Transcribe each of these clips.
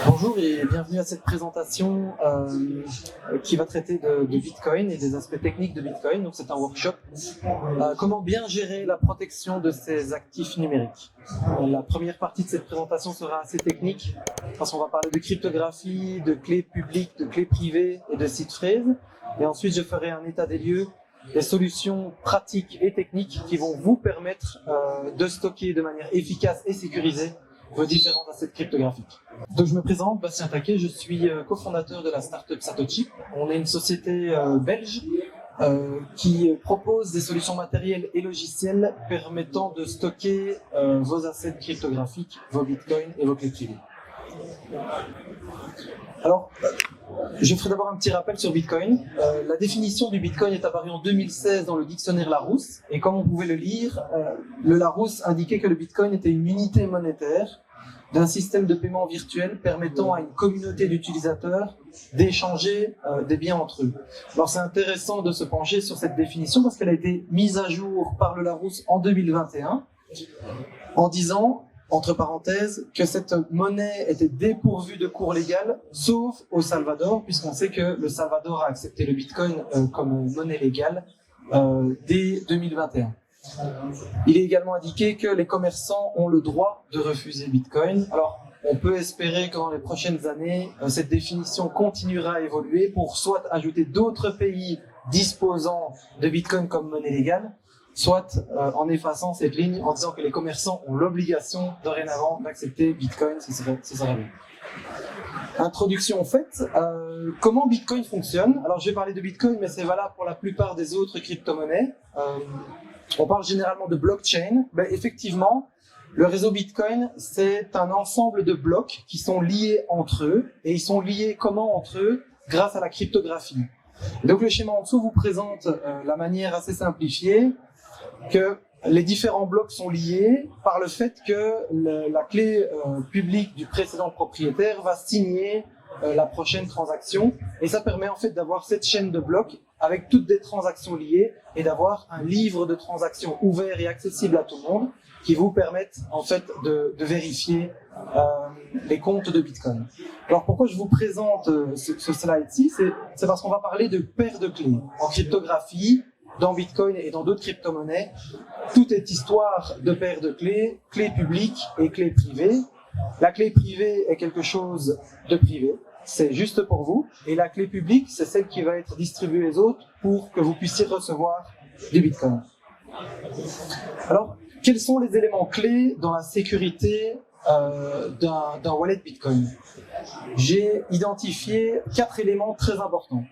Bonjour et bienvenue à cette présentation qui va traiter de Bitcoin et des aspects techniques de Bitcoin. Donc c'est un workshop. Comment bien gérer la protection de ces actifs numériques. La première partie de cette présentation sera assez technique parce qu'on va parler de cryptographie, de clés publiques, de clés privées et de seed phrase. Et ensuite je ferai un état des lieux des solutions pratiques et techniques qui vont vous permettre de stocker de manière efficace et sécurisée vos différents assets cryptographiques. Donc je me présente, Bastien Taquet, je suis cofondateur de la startup Satoshi. On est une société belge qui propose des solutions matérielles et logicielles permettant de stocker vos assets cryptographiques, vos bitcoins et vos clés privées. Alors, je ferai d'abord un petit rappel sur Bitcoin. La définition du Bitcoin est apparue en 2016 dans le dictionnaire Larousse. Et comme on pouvait le lire, le Larousse indiquait que le Bitcoin était une unité monétaire d'un système de paiement virtuel permettant à une communauté d'utilisateurs d'échanger des biens entre eux. Alors c'est intéressant de se pencher sur cette définition parce qu'elle a été mise à jour par le Larousse en 2021 en disant, entre parenthèses, que cette monnaie était dépourvue de cours légal, sauf au Salvador, puisqu'on sait que le Salvador a accepté le Bitcoin comme monnaie légale dès 2021. Il est également indiqué que les commerçants ont le droit de refuser Bitcoin. Alors, on peut espérer que dans les prochaines années, cette définition continuera à évoluer pour soit ajouter d'autres pays disposant de Bitcoin comme monnaie légale, soit en effaçant cette ligne en disant que les commerçants ont l'obligation dorénavant d'accepter Bitcoin, ce serait bien. Introduction faite, comment Bitcoin fonctionne? Alors je vais parler de Bitcoin, mais c'est valable pour la plupart des autres crypto-monnaies. On parle généralement de blockchain. Ben, effectivement, le réseau Bitcoin, c'est un ensemble de blocs qui sont liés entre eux, et ils sont liés comment entre eux? Grâce à la cryptographie. Donc le schéma en dessous vous présente la manière assez simplifiée que les différents blocs sont liés par le fait que la clé publique du précédent propriétaire va signer la prochaine transaction, et ça permet en fait d'avoir cette chaîne de blocs avec toutes des transactions liées et d'avoir un livre de transactions ouvert et accessible à tout le monde qui vous permettent en fait de vérifier les comptes de Bitcoin. Alors pourquoi je vous présente ce slide-ci? C'est parce qu'on va parler de paires de clés. En cryptographie, dans Bitcoin et dans d'autres crypto-monnaies, tout est histoire de paires de clés, clés publiques et clés privées. La clé privée est quelque chose de privé, c'est juste pour vous, et la clé publique, c'est celle qui va être distribuée aux autres pour que vous puissiez recevoir du Bitcoin. Alors, quels sont les éléments clés dans la sécurité d'un wallet Bitcoin? J'ai identifié 4 éléments très importants.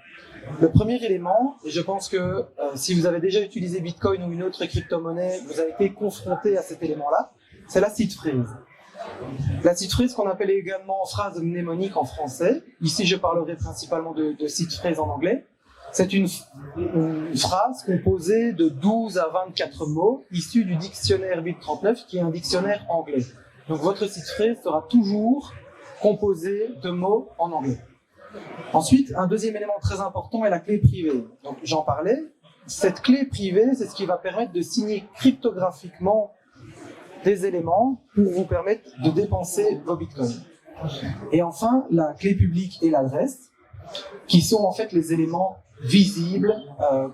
Le premier élément, et je pense que si vous avez déjà utilisé Bitcoin ou une autre crypto-monnaie, vous avez été confronté à cet élément-là, c'est la seed phrase. La seed phrase qu'on appelle également phrase mnémonique en français, ici je parlerai principalement de seed phrase en anglais, c'est une phrase composée de 12 à 24 mots issus du dictionnaire Bit39 qui est un dictionnaire anglais. Donc votre seed phrase sera toujours composée de mots en anglais. Ensuite, un deuxième élément très important est la clé privée. Donc j'en parlais, cette clé privée, c'est ce qui va permettre de signer cryptographiquement des éléments pour vous permettre de dépenser vos bitcoins. Et enfin, la clé publique et l'adresse, qui sont en fait les éléments visibles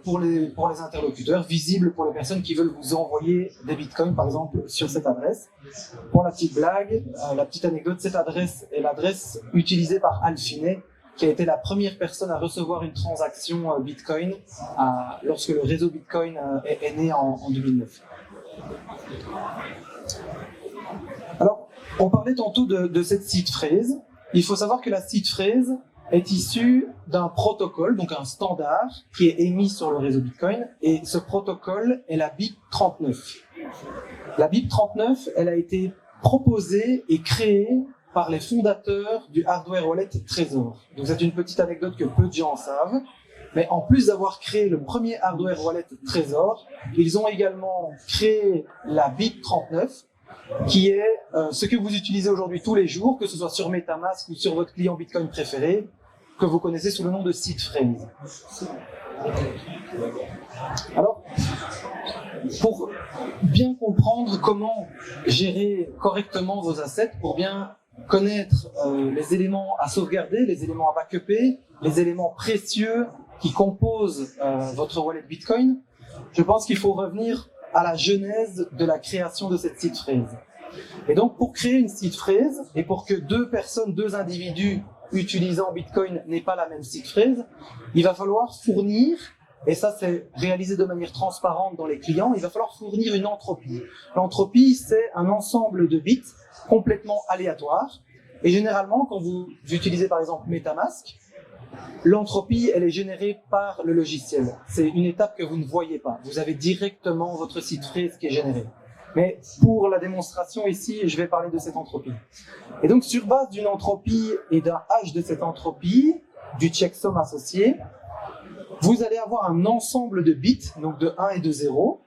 pour les interlocuteurs, visibles pour les personnes qui veulent vous envoyer des bitcoins, par exemple, sur cette adresse. Pour la petite blague, la petite anecdote, cette adresse est l'adresse utilisée par Alphine, qui a été la première personne à recevoir une transaction Bitcoin lorsque le réseau Bitcoin est né en 2009. Alors, on parlait tantôt de cette seed phrase. Il faut savoir que la seed phrase est issue d'un protocole, donc un standard, qui est émis sur le réseau Bitcoin, et ce protocole est la BIP39. La BIP39, elle a été proposée et créée par les fondateurs du hardware wallet Trezor. Donc c'est une petite anecdote que peu de gens savent, mais en plus d'avoir créé le premier hardware wallet Trezor, ils ont également créé la BIP39, qui est ce que vous utilisez aujourd'hui tous les jours, que ce soit sur MetaMask ou sur votre client Bitcoin préféré, que vous connaissez sous le nom de seed phrase. Alors, pour bien comprendre comment gérer correctement vos assets, pour bien connaître les éléments à sauvegarder, les éléments à backuper, les éléments précieux qui composent votre wallet Bitcoin, je pense qu'il faut revenir à la genèse de la création de cette seed phrase. Et donc, pour créer une seed phrase, et pour que deux individus utilisant Bitcoin n'aient pas la même seed phrase, il va falloir fournir, et ça c'est réalisé de manière transparente dans les clients, il va falloir fournir une entropie. L'entropie, c'est un ensemble de bits complètement aléatoires, et généralement, quand vous utilisez par exemple MetaMask, l'entropie, elle est générée par le logiciel. C'est une étape que vous ne voyez pas. Vous avez directement votre seed phrase qui est générée. Mais pour la démonstration ici, je vais parler de cette entropie. Et donc, sur base d'une entropie et d'un hash de cette entropie, du checksum associé, vous allez avoir un ensemble de bits, donc de 1 et de 0,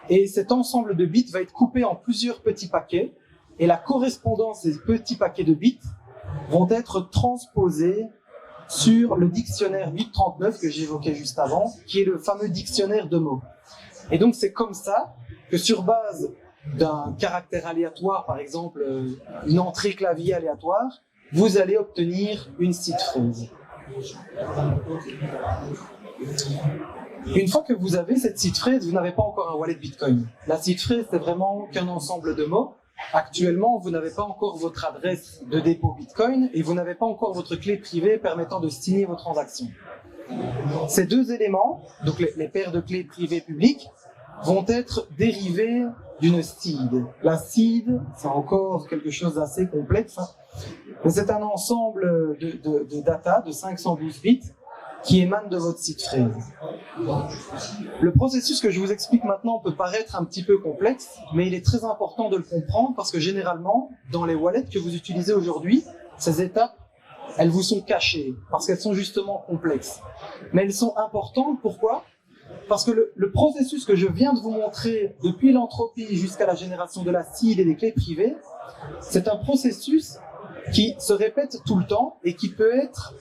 et cet ensemble de bits va être coupé en plusieurs petits paquets, et la correspondance des petits paquets de bits vont être transposés sur le dictionnaire bit39 que j'évoquais juste avant, qui est le fameux dictionnaire de mots. Et donc, c'est comme ça que sur base d'un caractère aléatoire, par exemple une entrée clavier aléatoire, vous allez obtenir une seed phrase. Une fois que vous avez cette seed phrase, vous n'avez pas encore un wallet Bitcoin. La seed phrase, c'est vraiment qu'un ensemble de mots. Actuellement, vous n'avez pas encore votre adresse de dépôt Bitcoin et vous n'avez pas encore votre clé privée permettant de signer vos transactions. Ces deux éléments, donc les paires de clés privées publiques, vont être dérivés d'une seed. La seed, c'est encore quelque chose d'assez complexe, hein. Mais c'est un ensemble de data de 512 bits qui émane de votre seed phrase. Le processus que je vous explique maintenant peut paraître un petit peu complexe, mais il est très important de le comprendre parce que généralement, dans les wallets que vous utilisez aujourd'hui, ces étapes, elles vous sont cachées parce qu'elles sont justement complexes. Mais elles sont importantes, pourquoi ? Parce que le processus que je viens de vous montrer, depuis l'entropie jusqu'à la génération de la seed et des clés privées, c'est un processus qui se répète tout le temps et qui peut être,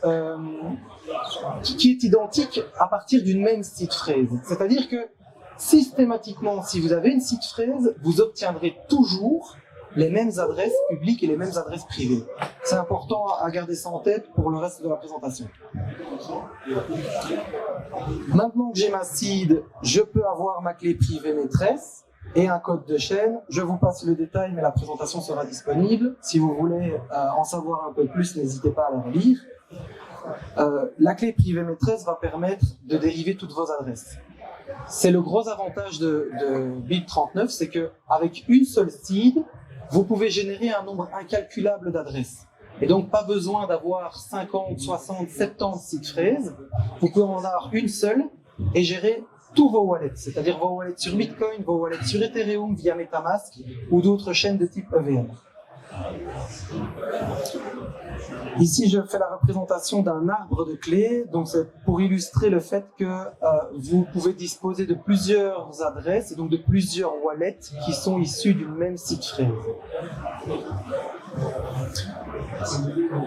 qui est identique à partir d'une même seed phrase. C'est-à-dire que systématiquement, si vous avez une seed phrase, vous obtiendrez toujours les mêmes adresses publiques et les mêmes adresses privées. C'est important à garder ça en tête pour le reste de la présentation. Maintenant que j'ai ma seed, je peux avoir ma clé privée maîtresse et un code de chaîne. Je vous passe le détail, mais la présentation sera disponible. Si vous voulez en savoir un peu plus, n'hésitez pas à la relire. La clé privée maîtresse va permettre de dériver toutes vos adresses. C'est le gros avantage de Bit39, c'est qu'avec une seule seed, vous pouvez générer un nombre incalculable d'adresses. Et donc, pas besoin d'avoir 50, 60, 70 seed phrases. Vous pouvez en avoir une seule et gérer tous vos wallets, c'est-à-dire vos wallets sur Bitcoin, vos wallets sur Ethereum via MetaMask ou d'autres chaînes de type EVM. Ici, je fais la représentation d'un arbre de clés, donc c'est pour illustrer le fait que vous pouvez disposer de plusieurs adresses et donc de plusieurs wallets qui sont issus d'une même seed phrase.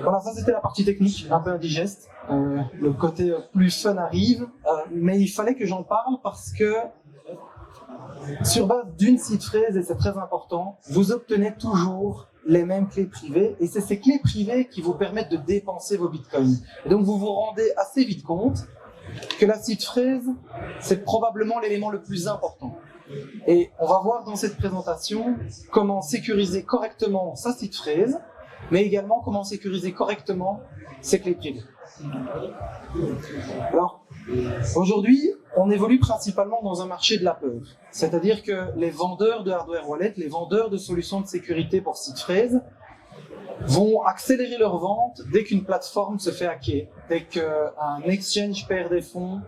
Voilà, ça c'était la partie technique, un peu indigeste. Le côté plus fun arrive, mais il fallait que j'en parle parce que sur base d'une seed phrase, et c'est très important, vous obtenez toujours les mêmes clés privées, et c'est ces clés privées qui vous permettent de dépenser vos bitcoins. Et donc vous vous rendez assez vite compte que la seed phrase, c'est probablement l'élément le plus important. Et on va voir dans cette présentation comment sécuriser correctement sa seed phrase, mais également comment sécuriser correctement ses clés privées. Alors, aujourd'hui, on évolue principalement dans un marché de la peur. C'est-à-dire que les vendeurs de hardware wallet, les vendeurs de solutions de sécurité pour seed phrase, vont accélérer leurs ventes dès qu'une plateforme se fait hacker, dès qu'un exchange perd des fonds,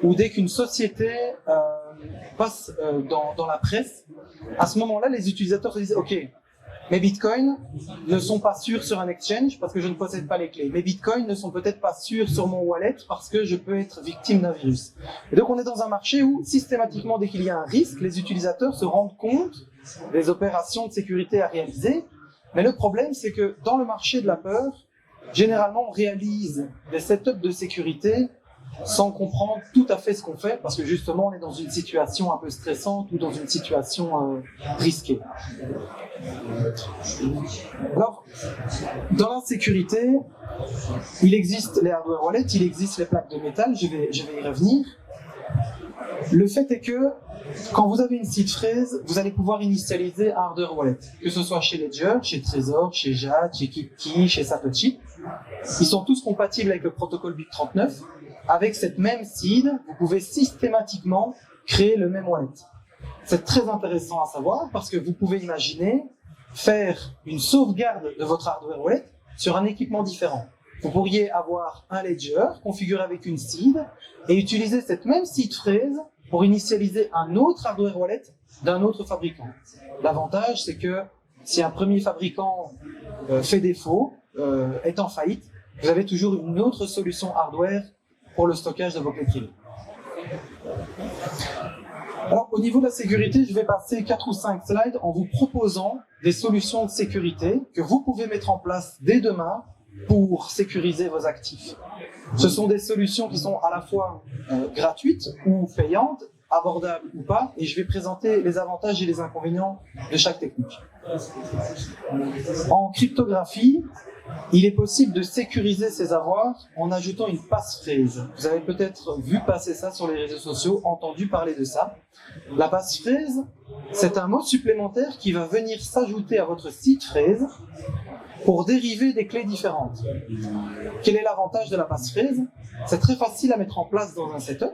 ou dès qu'une société passe dans la presse. À ce moment-là, les utilisateurs se disent « Ok, mes bitcoins ne sont pas sûrs sur un exchange parce que je ne possède pas les clés. Mes bitcoins ne sont peut-être pas sûrs sur mon wallet parce que je peux être victime d'un virus. » Et donc on est dans un marché où systématiquement, dès qu'il y a un risque, les utilisateurs se rendent compte des opérations de sécurité à réaliser. Mais le problème, c'est que dans le marché de la peur, généralement on réalise des setups de sécurité sans comprendre tout à fait ce qu'on fait, parce que justement, on est dans une situation un peu stressante ou dans une situation risquée. Alors, dans la sécurité, il existe les hardware wallets, il existe les plaques de métal, je vais y revenir. Le fait est que, quand vous avez une seed phrase, vous allez pouvoir initialiser un hardware wallet, que ce soit chez Ledger, chez Trezor, chez Jade, chez KeepKey, chez Satoshi. Ils sont tous compatibles avec le protocole BIP39. Avec cette même seed, vous pouvez systématiquement créer le même wallet. C'est très intéressant à savoir parce que vous pouvez imaginer faire une sauvegarde de votre hardware wallet sur un équipement différent. Vous pourriez avoir un ledger configuré avec une seed et utiliser cette même seed phrase pour initialiser un autre hardware wallet d'un autre fabricant. L'avantage, c'est que si un premier fabricant fait défaut, est en faillite, vous avez toujours une autre solution hardware pour le stockage de vos clés privées. Alors, au niveau de la sécurité, je vais passer 4 ou 5 slides en vous proposant des solutions de sécurité que vous pouvez mettre en place dès demain pour sécuriser vos actifs. Ce sont des solutions qui sont à la fois gratuites ou payantes, abordables ou pas, et je vais présenter les avantages et les inconvénients de chaque technique. En cryptographie, il est possible de sécuriser ses avoirs en ajoutant une passphrase. Vous avez peut-être vu passer ça sur les réseaux sociaux, entendu parler de ça. La passphrase, c'est un mot supplémentaire qui va venir s'ajouter à votre seed phrase pour dériver des clés différentes. Quel est l'avantage de la passphrase? C'est très facile à mettre en place dans un setup.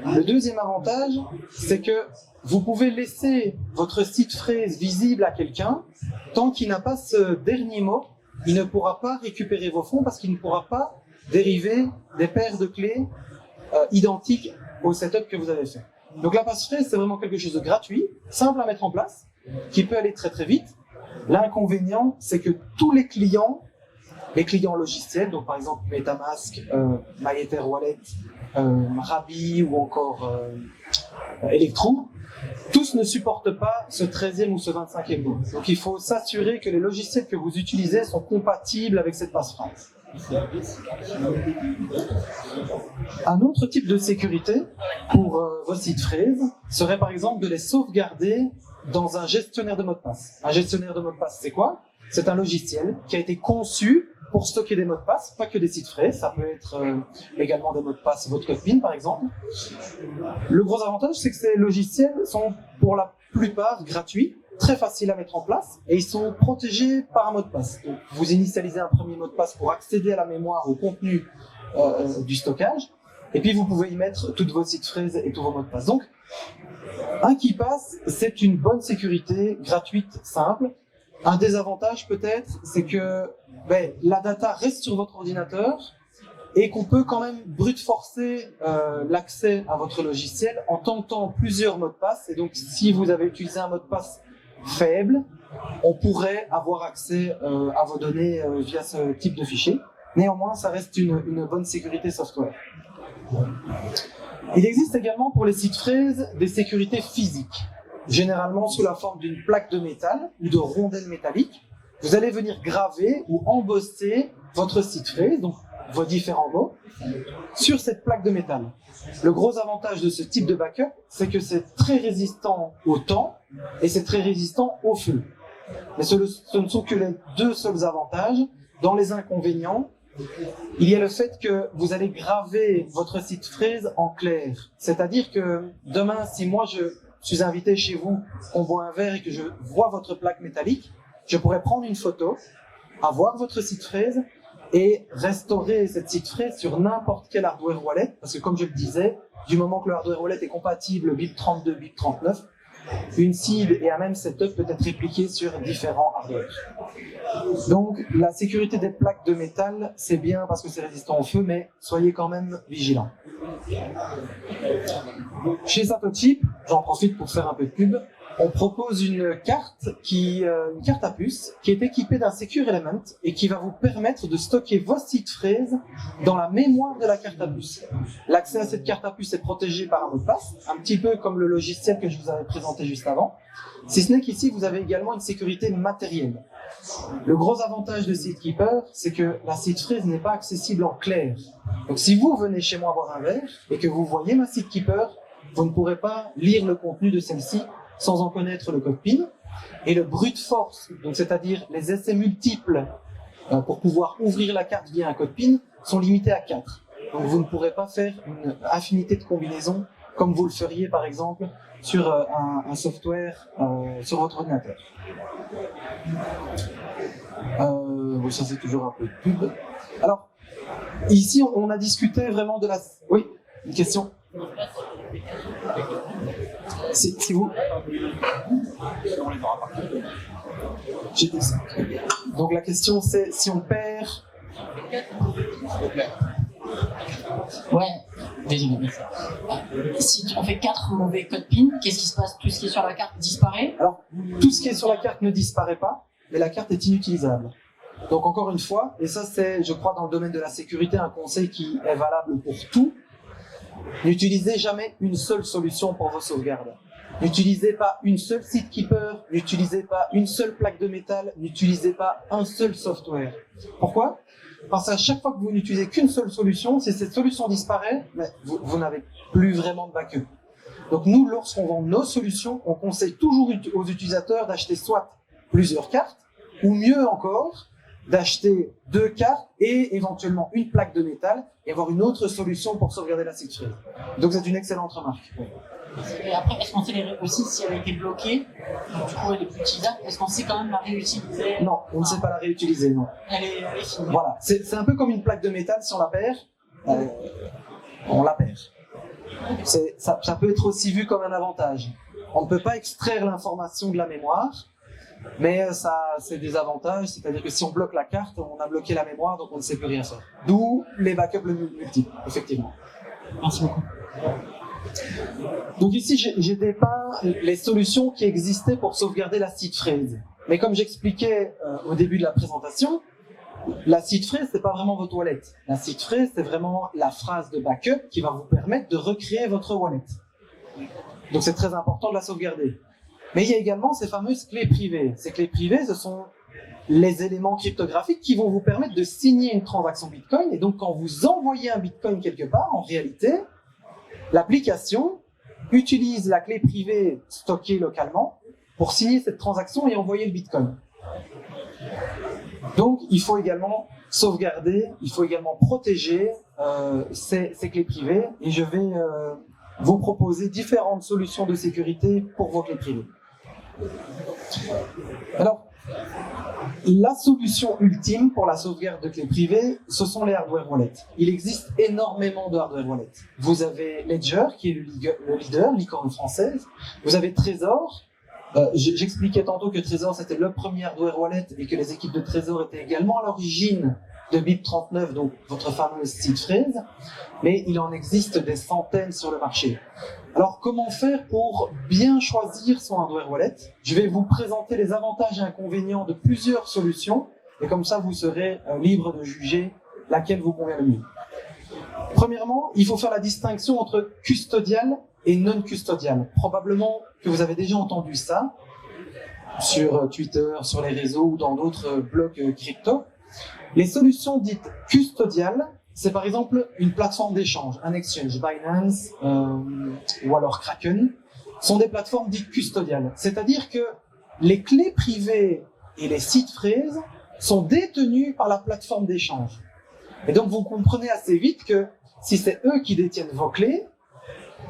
Le deuxième avantage, c'est que vous pouvez laisser votre seed phrase visible à quelqu'un. Tant qu'il n'a pas ce dernier mot, il ne pourra pas récupérer vos fonds parce qu'il ne pourra pas dériver des paires de clés identiques au setup que vous avez fait. Donc la passphrase, c'est vraiment quelque chose de gratuit, simple à mettre en place, qui peut aller très très vite. L'inconvénient, c'est que tous les clients logiciels, donc par exemple MetaMask, MyEtherWallet, Rabi ou encore Electrum, tous ne supportent pas ce 13e ou ce 25e mot. Donc il faut s'assurer que les logiciels que vous utilisez sont compatibles avec cette passphrase. Un autre type de sécurité pour vos seed phrases serait par exemple de les sauvegarder dans un gestionnaire de mots de passe. Un gestionnaire de mots de passe, c'est quoi? C'est un logiciel qui a été conçu pour stocker des mots de passe, pas que des seed phrases, ça peut être également des mots de passe votre PIN par exemple. Le gros avantage, c'est que ces logiciels sont pour la plupart gratuits, très faciles à mettre en place, et ils sont protégés par un mot de passe. Donc, vous initialisez un premier mot de passe pour accéder à la mémoire, au contenu du stockage, et puis vous pouvez y mettre toutes vos seed phrases et tous vos mots de passe. Donc, un KeePass, c'est une bonne sécurité gratuite, simple. Un désavantage peut-être, c'est que la data reste sur votre ordinateur et qu'on peut quand même brute forcer l'accès à votre logiciel en tentant plusieurs mots de passe. Et donc, si vous avez utilisé un mot de passe faible, on pourrait avoir accès à vos données via ce type de fichier. Néanmoins, ça reste une bonne sécurité software. Il existe également pour les seed phrases des sécurités physiques, généralement sous la forme d'une plaque de métal ou de rondelles métalliques. Vous allez venir graver ou embosser votre seed phrase, donc vos différents mots, sur cette plaque de métal. Le gros avantage de ce type de backup, c'est que c'est très résistant au temps et c'est très résistant au feu. Mais ce ne sont que les deux seuls avantages. Dans les inconvénients, il y a le fait que vous allez graver votre seed phrase en clair. C'est-à-dire que demain, si moi je suis invité chez vous, on boit un verre et que je vois votre plaque métallique, je pourrais prendre une photo, avoir votre seed phrase et restaurer cette seed phrase sur n'importe quel hardware wallet, parce que comme je le disais, du moment que le hardware wallet est compatible BIP32, BIP39, une seed et un même setup peut être répliqué sur différents hardware. Donc la sécurité des plaques de métal, c'est bien parce que c'est résistant au feu, mais soyez quand même vigilants. Chez Satoshi, j'en profite pour faire un peu de pub, on propose une carte à puce qui est équipée d'un Secure Element et qui va vous permettre de stocker vos seed phrases dans la mémoire de la carte à puce. L'accès à cette carte à puce est protégé par un mot de passe, un petit peu comme le logiciel que je vous avais présenté juste avant, si ce n'est qu'ici vous avez également une sécurité matérielle. Le gros avantage de SeedKeeper, c'est que la seed phrase n'est pas accessible en clair. Donc si vous venez chez moi boire un verre et que vous voyez ma SeedKeeper, vous ne pourrez pas lire le contenu de celle-ci sans en connaître le code PIN. Et le brute force, donc c'est-à-dire les essais multiples pour pouvoir ouvrir la carte via un code PIN, sont limités à 4. Donc vous ne pourrez pas faire une infinité de combinaisons comme vous le feriez par exemple sur un software sur votre ordinateur. Oui, ça c'est toujours un peu de pub. Alors, ici on a discuté vraiment de la... Oui, une question? Si vous... J'ai dit ça. Donc la question c'est si on perd... Ouais, désolé. Si on fait 4 mauvais codes PIN, qu'est-ce qui se passe? Tout ce qui est sur la carte disparaît? Alors, tout ce qui est sur la carte ne disparaît pas, mais la carte est inutilisable. Donc encore une fois, et ça c'est, je crois, dans le domaine de la sécurité, un conseil qui est valable pour tout, n'utilisez jamais une seule solution pour vos sauvegardes. N'utilisez pas une seule SeedKeeper, n'utilisez pas une seule plaque de métal, n'utilisez pas un seul software. Pourquoi? Parce qu'à chaque fois que vous n'utilisez qu'une seule solution, si cette solution disparaît, vous n'avez plus vraiment de backup. Donc nous, lorsqu'on vend nos solutions, on conseille toujours aux utilisateurs d'acheter soit plusieurs cartes, ou mieux encore, d'acheter 2 cartes et éventuellement une plaque de métal et avoir une autre solution pour sauvegarder la seed phrase. Donc c'est une excellente remarque. Et après, est-ce qu'on sait aussi si elle a été bloquée, donc du coup elle est plus utilisable, est-ce qu'on sait quand même la réutiliser? Non, on ne sait pas la réutiliser, non. Elle est finie. Voilà, c'est un peu comme une plaque de métal, si on la perd, on la perd. Ça peut être aussi vu comme un avantage. On ne peut pas extraire l'information de la mémoire, mais ça c'est des avantages, c'est-à-dire que si on bloque la carte, on a bloqué la mémoire, donc on ne sait plus rien faire. D'où les backups multiples, effectivement. Merci beaucoup. Donc ici, j'ai dépeint les solutions qui existaient pour sauvegarder la seed phrase. Mais comme j'expliquais au début de la présentation, la seed phrase, c'est pas vraiment votre wallet. La seed phrase, c'est vraiment la phrase de backup qui va vous permettre de recréer votre wallet. Donc c'est très important de la sauvegarder. Mais il y a également ces fameuses clés privées. Ces clés privées, ce sont les éléments cryptographiques qui vont vous permettre de signer une transaction Bitcoin. Et donc quand vous envoyez un Bitcoin quelque part, en réalité, l'application utilise la clé privée stockée localement pour signer cette transaction et envoyer le Bitcoin. Donc, il faut également sauvegarder, il faut également protéger ces clés privées et je vais vous proposer différentes solutions de sécurité pour vos clés privées. Alors, la solution ultime pour la sauvegarde de clés privées, ce sont les hardware wallets. Il existe énormément de hardware wallets. Vous avez Ledger, qui est le leader, licorne française. Vous avez Trésor. J'expliquais tantôt que Trésor, c'était le premier hardware wallet et que les équipes de Trésor étaient également à l'origine de BIP39, donc votre fameuse seed phrase. Mais il en existe des centaines sur le marché. Alors, comment faire pour bien choisir son hardware wallet? Je vais vous présenter les avantages et inconvénients de plusieurs solutions, et comme ça, vous serez libre de juger laquelle vous convient le mieux. Premièrement, il faut faire la distinction entre custodial et non custodial. Probablement que vous avez déjà entendu ça sur Twitter, sur les réseaux ou dans d'autres blogs crypto. Les solutions dites custodiales, c'est par exemple une plateforme d'échange, un exchange, Binance ou alors Kraken, sont des plateformes dites custodiales. C'est-à-dire que les clés privées et les seed phrases sont détenues par la plateforme d'échange. Et donc vous comprenez assez vite que si c'est eux qui détiennent vos clés,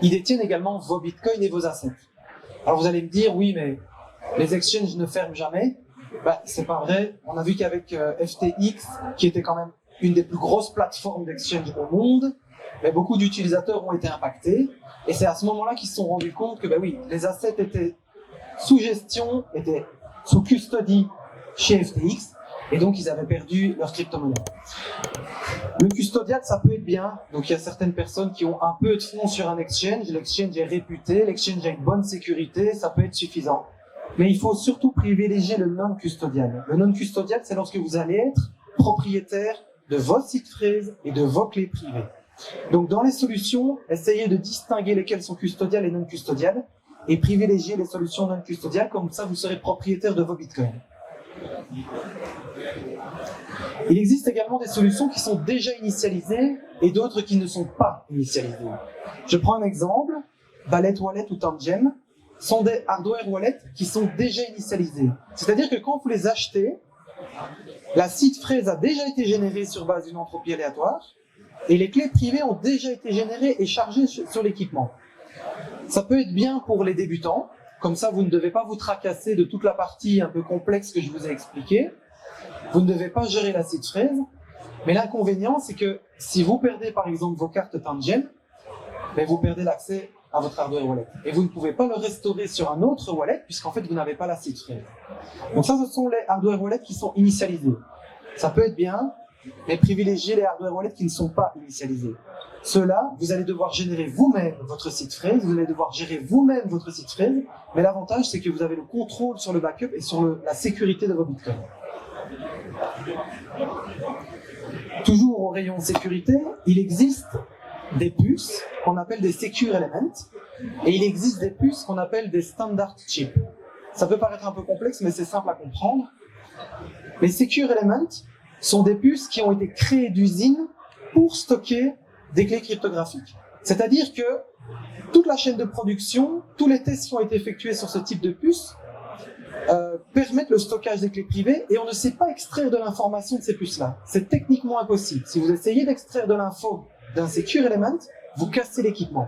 ils détiennent également vos bitcoins et vos assets. Alors vous allez me dire, oui, mais les exchanges ne ferment jamais. Ben, c'est pas vrai. On a vu qu'avec FTX, qui était quand même une des plus grosses plateformes d'exchange au monde, mais beaucoup d'utilisateurs ont été impactés. Et c'est à ce moment-là qu'ils se sont rendus compte que, ben oui, les assets étaient sous gestion, étaient sous custody chez FTX, et donc ils avaient perdu leur crypto-monnaie. Le custodial, ça peut être bien. Donc il y a certaines personnes qui ont un peu de fonds sur un exchange, l'exchange est réputé, l'exchange a une bonne sécurité, ça peut être suffisant. Mais il faut surtout privilégier le non-custodial. Le non-custodial, c'est lorsque vous allez être propriétaire de vos seed phrases et de vos clés privées. Donc dans les solutions, essayez de distinguer lesquelles sont custodiales et non custodiales et privilégiez les solutions non custodiales, comme ça vous serez propriétaire de vos bitcoins. Il existe également des solutions qui sont déjà initialisées et d'autres qui ne sont pas initialisées. Je prends un exemple, Ballet Wallet ou Tangem sont des hardware wallets qui sont déjà initialisés. C'est-à-dire que quand vous les achetez, la seed phrase a déjà été générée sur base d'une entropie aléatoire et les clés privées ont déjà été générées et chargées sur l'équipement. Ça peut être bien pour les débutants, comme ça vous ne devez pas vous tracasser de toute la partie un peu complexe que je vous ai expliquée. Vous ne devez pas gérer la seed phrase, mais l'inconvénient c'est que si vous perdez par exemple vos cartes Tangem, ben vous perdez l'accès à votre hardware wallet. Et vous ne pouvez pas le restaurer sur un autre wallet puisqu'en fait vous n'avez pas la seed phrase. Donc ça, ce sont les hardware wallets qui sont initialisés. Ça peut être bien, mais privilégiez les hardware wallets qui ne sont pas initialisés. Ceux-là, vous allez devoir générer vous-même votre seed phrase, vous allez devoir gérer vous-même votre seed phrase, mais l'avantage c'est que vous avez le contrôle sur le backup et sur la sécurité de vos bitcoins. Toujours au rayon sécurité, il existe des puces qu'on appelle des secure elements et il existe des puces qu'on appelle des standard chips. Ça peut paraître un peu complexe, mais c'est simple à comprendre. Les secure elements sont des puces qui ont été créées d'usine pour stocker des clés cryptographiques. C'est-à-dire que toute la chaîne de production, tous les tests qui ont été effectués sur ce type de puces permettent le stockage des clés privées et on ne sait pas extraire de l'information de ces puces-là. C'est techniquement impossible. Si vous essayez d'extraire de l'info d'un secure element, vous cassez l'équipement.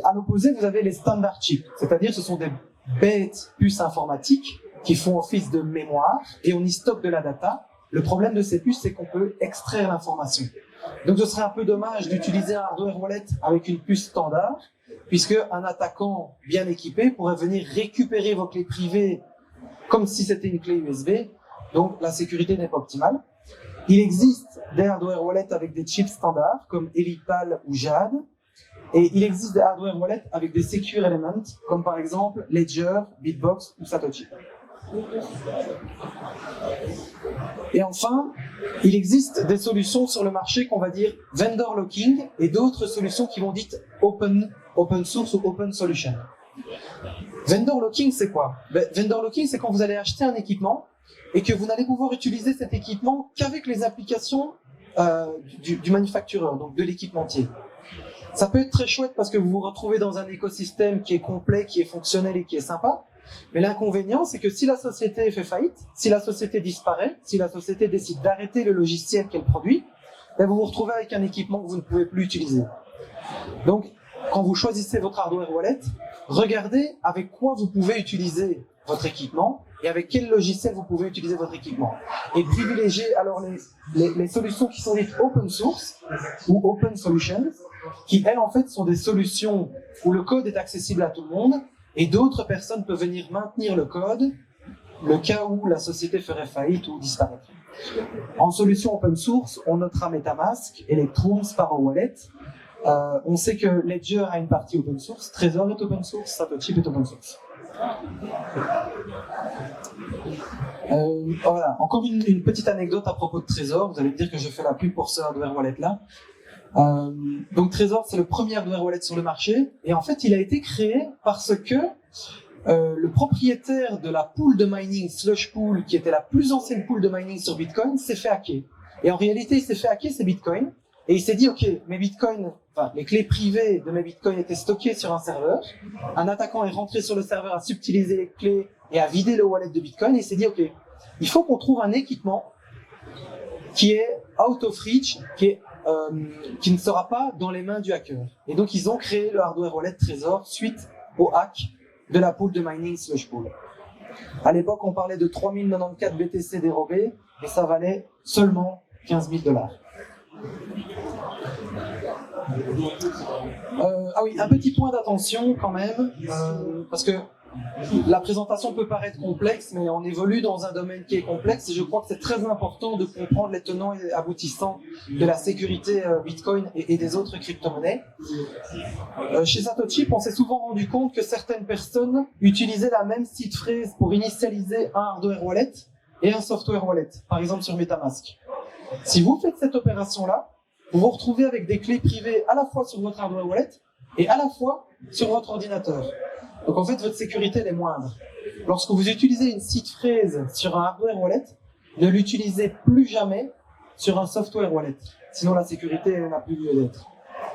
À l'opposé, vous avez les standard chips, c'est-à-dire ce sont des bêtes puces informatiques qui font office de mémoire et on y stocke de la data. Le problème de ces puces, c'est qu'on peut extraire l'information. Donc ce serait un peu dommage d'utiliser un hardware wallet avec une puce standard, puisque un attaquant bien équipé pourrait venir récupérer vos clés privées comme si c'était une clé USB, donc la sécurité n'est pas optimale. Il existe des hardware wallets avec des chips standards comme Elipal ou Jade, et il existe des hardware wallets avec des secure elements comme par exemple Ledger, Bitbox ou Satoshi. Et enfin, il existe des solutions sur le marché qu'on va dire vendor locking et d'autres solutions qui vont dites open source ou open solution. Vendor locking, c'est quoi? Vendor locking, c'est quand vous allez acheter un équipement et que vous n'allez pouvoir utiliser cet équipement qu'avec les applications du manufactureur, donc de l'équipementier. Ça peut être très chouette parce que vous vous retrouvez dans un écosystème qui est complet, qui est fonctionnel et qui est sympa. Mais l'inconvénient, c'est que si la société fait faillite, si la société disparaît, si la société décide d'arrêter le logiciel qu'elle produit, ben vous vous retrouvez avec un équipement que vous ne pouvez plus utiliser. Donc, quand vous choisissez votre hardware wallet, regardez avec quoi vous pouvez utiliser votre équipement et avec quel logiciel vous pouvez utiliser votre équipement. Et privilégiez alors les solutions qui sont dites open source ou open solutions, qui elles en fait sont des solutions où le code est accessible à tout le monde et d'autres personnes peuvent venir maintenir le code le cas où la société ferait faillite ou disparaîtrait. En solution open source, on notera MetaMask, Electrum, Sparrow Wallet. On sait que Ledger a une partie open source, Trezor est open source, Satoshi est open source. Voilà, encore une petite anecdote à propos de Trezor. Vous allez me dire que je fais la pub pour ce hardware wallet là. Donc Trezor, c'est le premier hardware wallet sur le marché et en fait il a été créé parce que le propriétaire de la pool de mining Slush Pool, qui était la plus ancienne pool de mining sur Bitcoin, s'est fait hacker. Et en réalité il s'est fait hacker ses bitcoins et il s'est dit ok, mes bitcoins, enfin les clés privées de mes bitcoins étaient stockées sur un serveur. Un attaquant est rentré sur le serveur, a subtilisé les clés et a vidé le wallet de Bitcoin et il s'est dit ok, il faut qu'on trouve un équipement qui est out of reach, qui ne sera pas dans les mains du hacker. Et donc ils ont créé le hardware wallet Trezor suite au hack de la pool de mining Slush Pool. À l'époque, on parlait de 3094 BTC dérobés et ça valait seulement 15 000 $. Ah oui, un petit point d'attention quand même, parce que la présentation peut paraître complexe, mais on évolue dans un domaine qui est complexe et je crois que c'est très important de comprendre les tenants et aboutissants de la sécurité Bitcoin et des autres crypto-monnaies. Chez Satoshi, on s'est souvent rendu compte que certaines personnes utilisaient la même seed phrase pour initialiser un hardware wallet et un software wallet, par exemple sur MetaMask. Si vous faites cette opération-là, vous vous retrouvez avec des clés privées à la fois sur votre hardware wallet et à la fois sur votre ordinateur. Donc en fait, votre sécurité elle est moindre. Lorsque vous utilisez une seed phrase sur un hardware wallet, ne l'utilisez plus jamais sur un software wallet. Sinon, la sécurité n'a plus lieu d'être.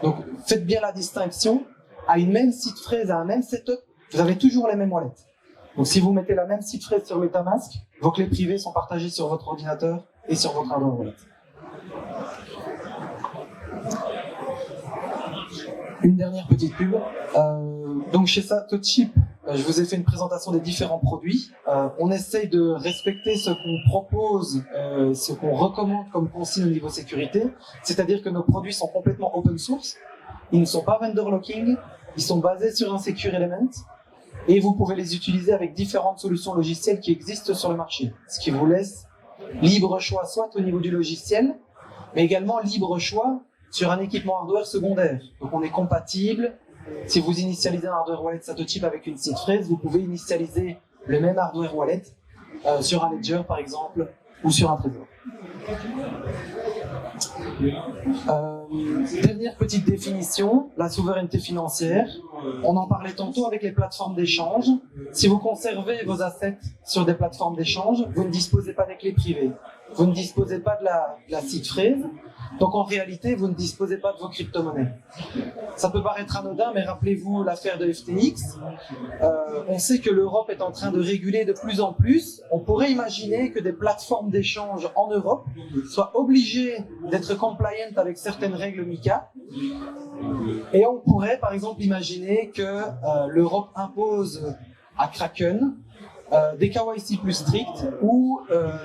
Donc, faites bien la distinction. À une même seed phrase, à un même setup, vous avez toujours les mêmes wallets. Donc, si vous mettez la même seed phrase sur MetaMask, vos clés privées sont partagées sur votre ordinateur et sur votre hardware wallet. Une dernière petite pub. Donc chez Satochip, je vous ai fait une présentation des différents produits. On essaye de respecter ce qu'on propose, ce qu'on recommande comme consigne au niveau sécurité. C'est-à-dire que nos produits sont complètement open source. Ils ne sont pas vendor locking. Ils sont basés sur un secure element. Et vous pouvez les utiliser avec différentes solutions logicielles qui existent sur le marché. Ce qui vous laisse libre choix, soit au niveau du logiciel, mais également libre choix sur un équipement hardware secondaire. Donc on est compatible. Si vous initialisez un hardware wallet Satochip avec une seed phrase, vous pouvez initialiser le même hardware wallet sur un ledger par exemple, ou sur un trésor. Dernière petite définition, la souveraineté financière. On en parlait tantôt avec les plateformes d'échange. Si vous conservez vos assets sur des plateformes d'échange, vous ne disposez pas des clés privées. Vous ne disposez pas de la seed phrase. Donc en réalité, vous ne disposez pas de vos crypto-monnaies. Ça peut paraître anodin, mais rappelez-vous l'affaire de FTX. On sait que l'Europe est en train de réguler de plus en plus. On pourrait imaginer que des plateformes d'échange en Europe soient obligées d'être compliant avec certaines règles MiCA. Et on pourrait par exemple imaginer que l'Europe impose à Kraken des KYC plus stricts ou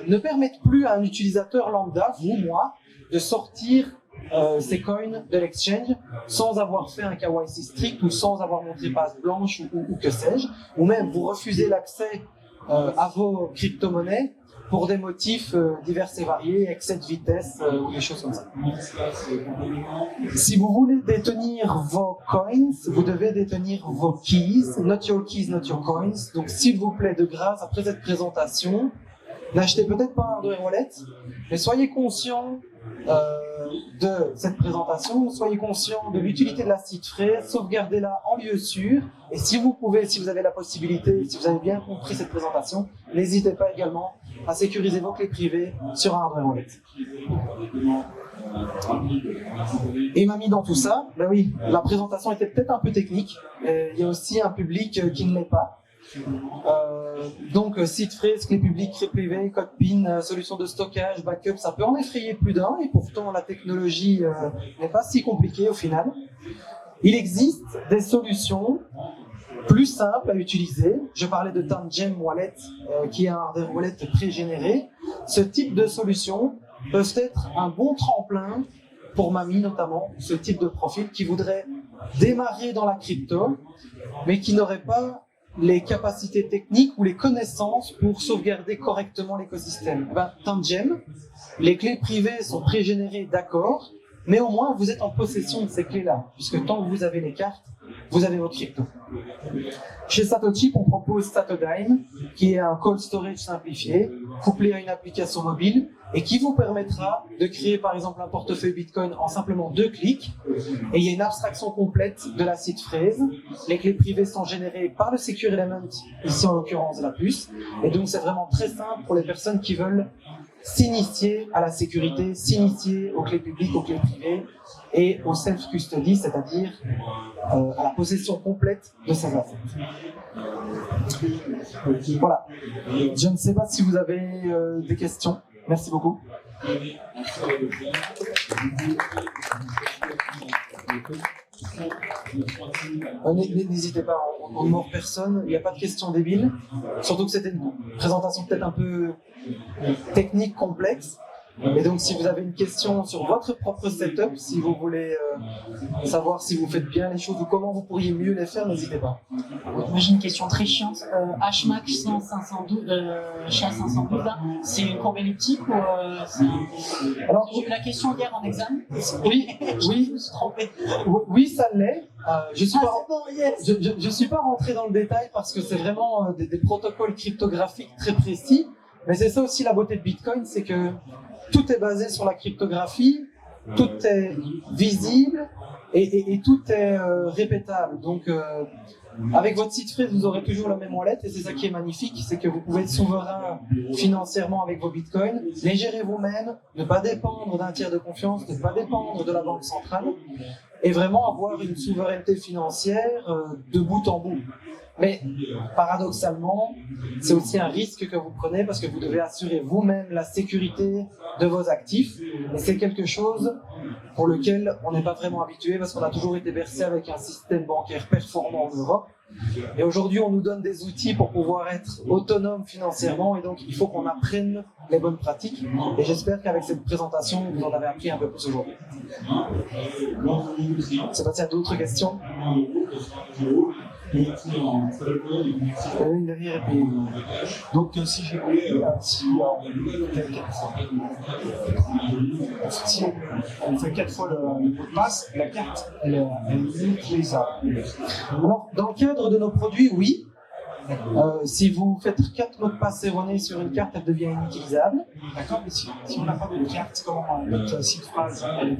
ne permettent plus à un utilisateur lambda, vous, moi, de sortir ces coins de l'exchange sans avoir fait un KYC strict ou sans avoir montré passe blanche ou que sais-je, ou même vous refusez l'accès à vos crypto-monnaies pour des motifs divers et variés, excès de vitesse ou des choses comme ça. Si vous voulez détenir vos coins, vous devez détenir vos keys, not your keys, not your coins. Donc s'il vous plaît, de grâce, après cette présentation, n'achetez peut-être pas un hardware wallet, mais soyez conscient de cette présentation, soyez conscient de l'utilité de la seed phrase, sauvegardez-la en lieu sûr, et si vous pouvez, si vous avez la possibilité, si vous avez bien compris cette présentation, n'hésitez pas également à sécuriser vos clés privées sur un hardware wallet. Et mamie dans tout ça, ben oui, la présentation était peut-être un peu technique, il y a aussi un public qui ne l'est pas. Donc seed phrase, clé publique, clé privée, code PIN, solution de stockage, backup, ça peut en effrayer plus d'un et pourtant la technologie n'est pas si compliquée au final. Il existe des solutions plus simples à utiliser. Je parlais de Tangem Wallet qui est un hardware wallet pré-généré. Ce type de solutions peuvent être un bon tremplin pour mamie notamment, ce type de profil qui voudrait démarrer dans la crypto mais qui n'aurait pas les capacités techniques ou les connaissances pour sauvegarder correctement l'écosystème. Tangem, les clés privées sont pré-générées, d'accord, mais au moins vous êtes en possession de ces clés-là, puisque tant que vous avez les cartes, vous avez votre crypto. Chez Satochip, on propose Satodyne, qui est un cold storage simplifié, couplé à une application mobile, et qui vous permettra de créer par exemple un portefeuille Bitcoin en simplement 2 clics. Et il y a une abstraction complète de la seed phrase. Les clés privées sont générées par le secure element, ici en l'occurrence la puce. Et donc c'est vraiment très simple pour les personnes qui veulent s'initier à la sécurité, s'initier aux clés publiques, aux clés privées et au self-custody, c'est-à-dire à la possession complète de ses assets. Voilà. Je ne sais pas si vous avez des questions. Merci beaucoup. N'hésitez pas, on ne mord personne, il n'y a pas de questions débiles. Surtout que c'était une présentation peut-être un peu technique, complexe. Et donc si vous avez une question sur votre propre setup, si vous voulez savoir si vous faites bien les choses ou comment vous pourriez mieux les faire, n'hésitez pas. Moi j'ai une question très chiante. HMAC 512, SHA-512, là, c'est une courbe elliptique ou Alors, j'ai eu la question hier en examen. Oui, Je me suis trompé. Oui, ça l'est. Je suis pas rentré dans le détail parce que c'est vraiment des protocoles cryptographiques très précis. Mais c'est ça aussi la beauté de Bitcoin, c'est que tout est basé sur la cryptographie, tout est visible et tout est répétable. Donc Avec votre seed phrase, vous aurez toujours la même wallet et c'est ça qui est magnifique, c'est que vous pouvez être souverain financièrement avec vos bitcoins, les gérer vous-même, ne pas dépendre d'un tiers de confiance, ne pas dépendre de la banque centrale et vraiment avoir une souveraineté financière de bout en bout. Mais paradoxalement, c'est aussi un risque que vous prenez parce que vous devez assurer vous-même la sécurité de vos actifs. Et c'est quelque chose pour lequel on n'est pas vraiment habitué parce qu'on a toujours été bercé avec un système bancaire performant en Europe. Et aujourd'hui, on nous donne des outils pour pouvoir être autonome financièrement et donc il faut qu'on apprenne les bonnes pratiques. Et j'espère qu'avec cette présentation, vous en avez appris un peu plus aujourd'hui. Sébastien, d'autres questions? Donc si j'ai compris, si on fait 4 fois le mot de passe, la carte, elle limite ça. Alors, dans le cadre de nos produits, oui. Si vous faites 4 mots de passe erronés sur une carte, elle devient inutilisable. D'accord, mais si on n'a pas de carte, comment notre seed phrase elle est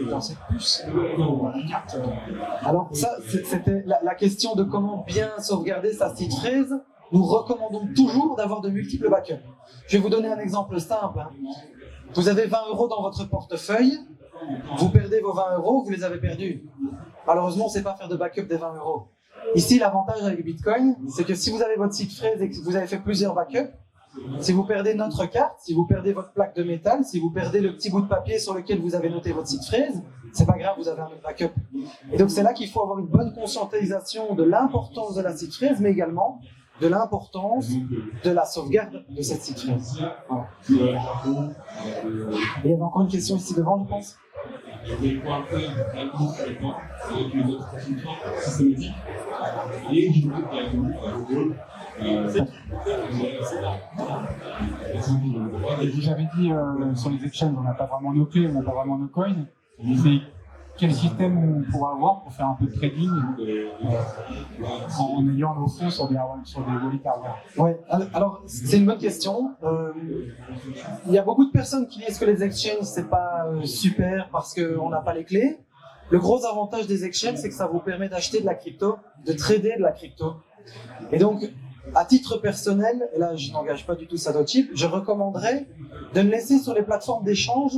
dans cette puce la carte Alors ça, c'était la question de comment bien sauvegarder sa seed phrase. Nous recommandons toujours d'avoir de multiples backups. Je vais vous donner un exemple simple. Vous avez 20 € dans votre portefeuille, vous perdez vos 20 €, vous les avez perdus. Malheureusement, on ne sait pas faire de backup des 20 €. Ici, l'avantage avec Bitcoin, c'est que si vous avez votre seed phrase et que vous avez fait plusieurs backups, si vous perdez notre carte, si vous perdez votre plaque de métal, si vous perdez le petit bout de papier sur lequel vous avez noté votre seed phrase, c'est pas grave, vous avez un autre backup. Et donc c'est là qu'il faut avoir une bonne conscientisation de l'importance de la seed phrase, mais également de l'importance de la sauvegarde de cette seed phrase. Voilà. Et il y avait encore une question ici devant, je pense. J'avais dit sur les exchanges, on n'a pas vraiment nos clés, on n'a pas vraiment nos coins. Mais quel système on pourra avoir pour faire un peu de trading en ayant nos fonds sur des wallets hardware? Ouais, alors c'est une bonne question. Il y a beaucoup de personnes qui disent que les exchanges c'est pas super parce qu'on n'a pas les clés. Le gros avantage des exchanges, c'est que ça vous permet d'acheter de la crypto, de trader de la crypto. Et donc, à titre personnel, et là je n'engage pas du tout Satoshi, je recommanderais de ne laisser sur les plateformes d'échange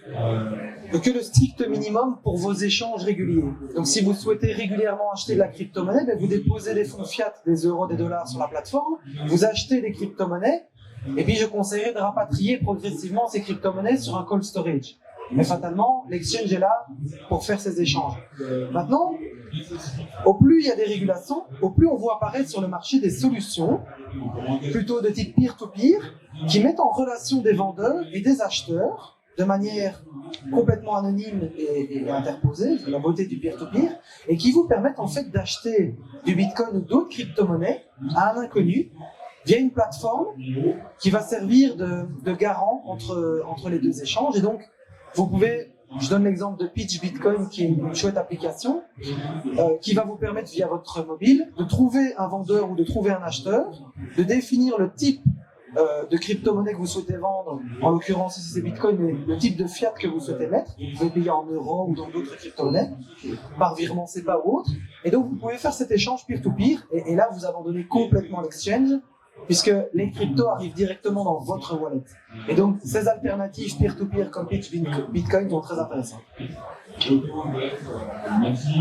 que le strict minimum pour vos échanges réguliers. Donc si vous souhaitez régulièrement acheter de la crypto-monnaie, vous déposez des fonds fiat, des euros, des dollars sur la plateforme, vous achetez des crypto-monnaies, et puis je conseillerais de rapatrier progressivement ces crypto-monnaies sur un cold storage. Mais fatalement, l'exchange est là pour faire ces échanges. Maintenant, au plus il y a des régulations, au plus on voit apparaître sur le marché des solutions, plutôt de type peer-to-peer, qui mettent en relation des vendeurs et des acheteurs de manière complètement anonyme et interposée, c'est la beauté du peer-to-peer, et qui vous permettent en fait d'acheter du Bitcoin ou d'autres crypto-monnaies à un inconnu via une plateforme qui va servir de garant entre les deux échanges. Et donc, vous pouvez, je donne l'exemple de Pitch Bitcoin qui est une chouette application qui va vous permettre via votre mobile de trouver un vendeur ou de trouver un acheteur, de définir le type de crypto-monnaie que vous souhaitez vendre, en l'occurrence ici c'est Bitcoin, mais le type de fiat que vous souhaitez mettre, vous pouvez payer en euros ou dans d'autres crypto-monnaies, par virement SEPA ou autre, et donc vous pouvez faire cet échange peer-to-peer, et là vous abandonnez complètement l'exchange, puisque les cryptos arrivent directement dans votre wallet. Et donc, ces alternatives peer-to-peer comme Pitch Bitcoin sont très intéressantes. Merci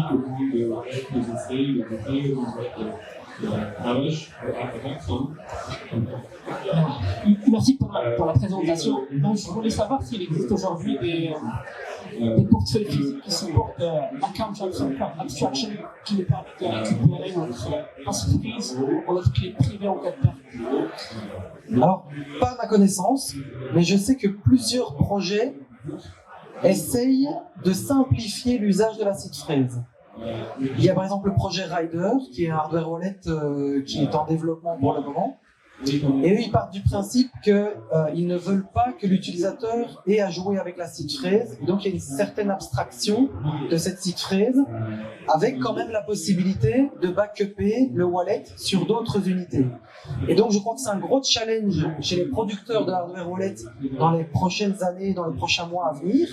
Merci pour la présentation. Donc, je voulais savoir s'il existe aujourd'hui des portefeuilles physiques qui supportent l'account abstraction qui nous permettent de récupérer notre entreprise ou notre clé privée en cas de perte. Alors, pas à ma connaissance, mais je sais que plusieurs projets essayent de simplifier l'usage de la seed phrase. Il y a par exemple le projet Rider, qui est un hardware wallet qui est en développement pour le moment. Et eux, ils partent du principe qu'ils ne veulent pas que l'utilisateur ait à jouer avec la seed phrase. Donc, il y a une certaine abstraction de cette seed phrase, avec quand même la possibilité de backuper le wallet sur d'autres unités. Et donc, je crois que c'est un gros challenge chez les producteurs de hardware wallet dans les prochaines années, dans les prochains mois à venir.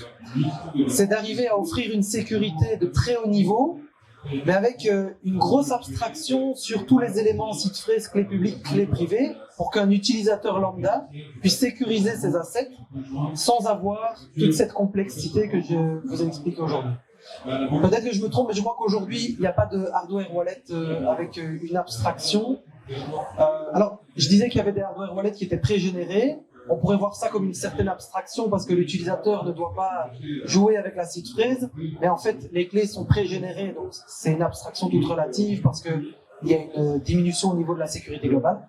C'est d'arriver à offrir une sécurité de très haut niveau mais avec une grosse abstraction sur tous les éléments, site phrase, clés publiques, clés privées, pour qu'un utilisateur lambda puisse sécuriser ses assets sans avoir toute cette complexité que je vous ai expliquée aujourd'hui. Peut-être que je me trompe, mais je crois qu'aujourd'hui, il n'y a pas de hardware wallet avec une abstraction. Alors, je disais qu'il y avait des hardware wallets qui étaient pré-générés. On pourrait voir ça comme une certaine abstraction parce que l'utilisateur ne doit pas jouer avec la seed phrase, mais en fait, les clés sont pré-générées, donc c'est une abstraction toute relative parce qu'il y a une diminution au niveau de la sécurité globale.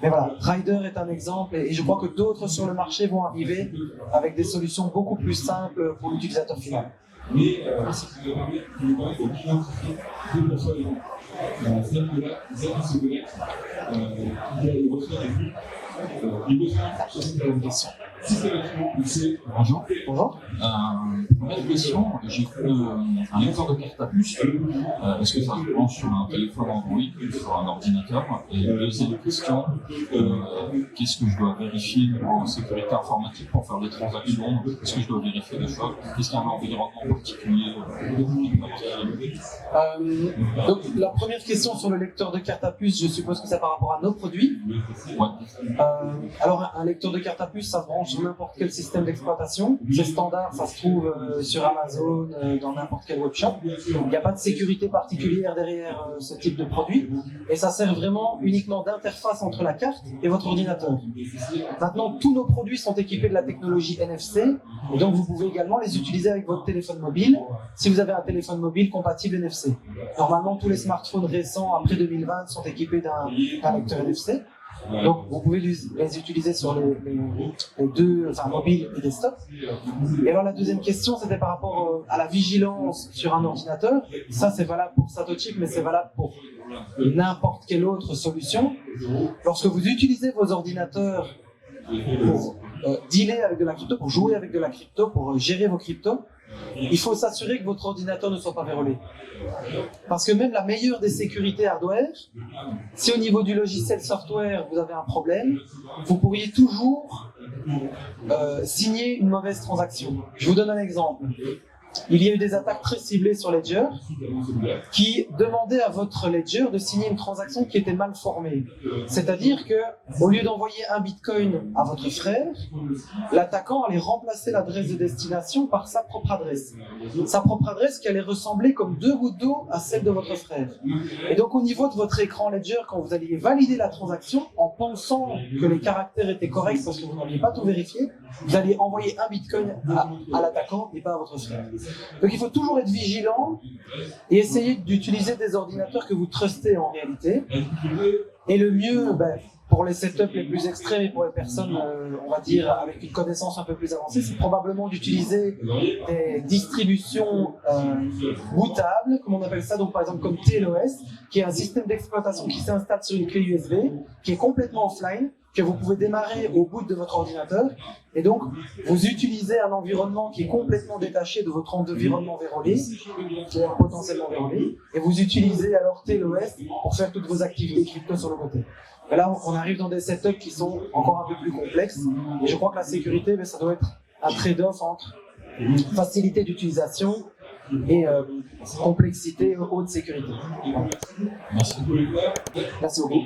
Mais voilà, Rider est un exemple et je crois que d'autres sur le marché vont arriver avec des solutions beaucoup plus simples pour l'utilisateur final. Mais c'est qui permet au client de contrôler. C'est-à-dire que là, vous avez ce collègue qui a le besoin des flux. Les besoins sont une question. Systématiquement, c'est Bonjour. Bonjour. Première question, j'ai pris un lecteur de carte à puce. Est-ce que ça se branche sur un téléphone Android ou sur un ordinateur? Et deuxième question, qu'est-ce que je dois vérifier en sécurité informatique pour faire des transactions? Est-ce que je dois vérifier des choses? Est-ce qu'il y a un environnement particulier? Donc la première question sur le lecteur de carte à puce, je suppose que c'est par rapport à nos produits. Ouais. Alors un lecteur de carte à puce, ça se branche sur n'importe quel système d'exploitation. C'est standard, ça se trouve sur Amazon, dans n'importe quel webshop. Il n'y a pas de sécurité particulière derrière ce type de produit. Et ça sert vraiment uniquement d'interface entre la carte et votre ordinateur. Maintenant, tous nos produits sont équipés de la technologie NFC. Et donc vous pouvez également les utiliser avec votre téléphone mobile, si vous avez un téléphone mobile compatible NFC. Normalement, tous les smartphones récents après 2020 sont équipés d'un lecteur NFC. Donc, vous pouvez les utiliser sur les deux, enfin mobile et desktop. Et alors, la deuxième question, c'était par rapport à la vigilance sur un ordinateur. Ça, c'est valable pour Satoshi, mais c'est valable pour n'importe quelle autre solution. Lorsque vous utilisez vos ordinateurs pour dealer avec de la crypto, pour jouer avec de la crypto, pour gérer vos cryptos, il faut s'assurer que votre ordinateur ne soit pas vérolé. Parce que même la meilleure des sécurités hardware, si au niveau du logiciel software vous avez un problème, vous pourriez toujours signer une mauvaise transaction. Je vous donne un exemple. Il y a eu des attaques très ciblées sur Ledger qui demandaient à votre Ledger de signer une transaction qui était mal formée. C'est-à-dire que, au lieu d'envoyer un bitcoin à votre frère, l'attaquant allait remplacer l'adresse de destination par sa propre adresse. Sa propre adresse qui allait ressembler comme deux gouttes d'eau à celle de votre frère. Et donc, au niveau de votre écran Ledger, quand vous alliez valider la transaction, en pensant que les caractères étaient corrects parce que vous n'aviez pas tout vérifié, vous alliez envoyer un bitcoin à l'attaquant et pas à votre frère. Donc il faut toujours être vigilant et essayer d'utiliser des ordinateurs que vous trustez en réalité. Et le mieux, pour les setups les plus extrêmes et pour les personnes, on va dire, avec une connaissance un peu plus avancée, c'est probablement d'utiliser des distributions bootables, comme on appelle ça, donc par exemple comme TLOS, qui est un système d'exploitation qui s'installe sur une clé USB, qui est complètement offline, que vous pouvez démarrer au bout de votre ordinateur, et donc vous utilisez un environnement qui est complètement détaché de votre environnement vérolé, qui est potentiellement vérolé, et vous utilisez alors TLOS pour faire toutes vos activités crypto sur le côté. Et là, on arrive dans des setups qui sont encore un peu plus complexes, et je crois que la sécurité, ça doit être un trade-off entre facilité d'utilisation et complexité haute sécurité. Merci. Merci beaucoup.